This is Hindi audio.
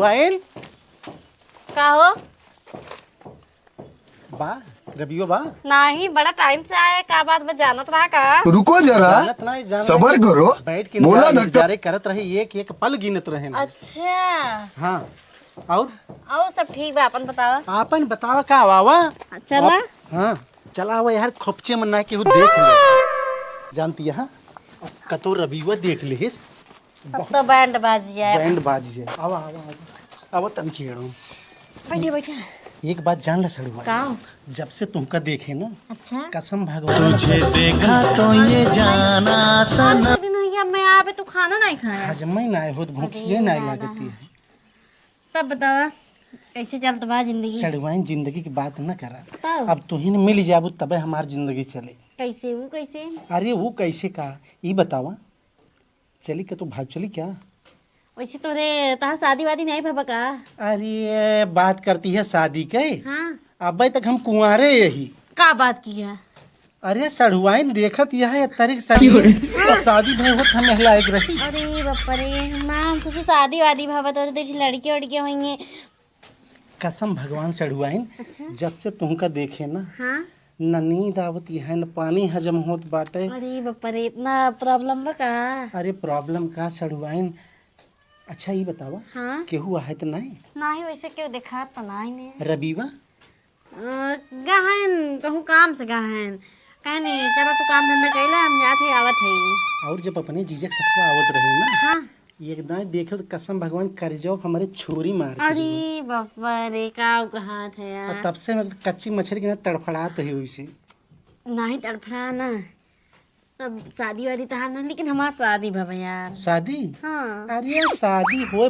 सड़ुआइन का हो? बा रबियो बा नहीं, बड़ा टाइम से आया। का बात में जानत रहा का? रुको जरा, जानत ना जान सबर करो। बैठ के बोला इंतजारे करत रहे, एक एक पल गिनत रहे ना। अच्छा, हाँ और सब ठीक बा। अपन बतावा। आपन बतावा का वावा। चला। हाँ चला हुआ यार, खोपचे में ना केहू देख ले जानती है। कतो रबियो देख लिहिस अब तो बैंड बाजी है। बैंड बाजी है। आवा आवा आवा आवा तन छेड़ो। बैठे बैठे। एक बात जान ले सड़ुआ, का? जब से तुमका देखे ना, अच्छा, कसम भगवान तुझे देखा तो ये जाना आज के दिन भैया मैं यहाँ पे तू खाना नहीं खाया। हजम ही ना हो, भूखिए ना लगती है। तब बतावा कैसे चलत बा जिंदगी? सड़ुआइन जिंदगी की बात न करा। तब अब तुहिन मिल जाबू तबे हमार जिंदगी चले। कैसे वो कैसे? अरे वो कैसे का ये बतावा। चली के तू भाग चली क्या? वैसे तोरे तहाँ शादी वादी नहीं भबा का? अरे बात करती है शादी के। हाँ, अब तक हम कुंवारे यही। का बात की है? अरे सड़ुआइन देखत यह है तारीख शादी तो शादी भई होत हम लायक रही। अरे बापा रे, हम सोचे शादी वादी भबा तो देखी लड़के उड़के होंगे। कसम भगवान सड़ुआइन, अच्छा। जब से तुमका देखे ना, हाँ, न नींद आवती है न पानी हजम होत बाटे। अरे बापा रे, इतना प्रॉब्लम बा का? अरे प्रॉब्लम का सड़ुआइन। अच्छा ये बतावा, हाँ, केहू है तो नहीं? नहीं वैसे क्यों देखा तो नहीं ने। रबीवा गहन कहूँ काम से गहन कहे नहीं। चलो तू काम धंधा कैला, हम जाते आवत है। और जब अपने जीजक सथवा आवत रहे ना, हाँ, एकदम देखो तो कसम भगवान कर जाओ हमारे छोरी मार के। अरे बापा रे, का कहा था और यार। तब से मैं कच्ची मछली के ना तड़फड़ात है वैसे। नहीं तड़फड़ा ना, तब शादी वादी तो ना, लेकिन हमार शादी भबा यार। शादी? हाँ, अरे शादी हो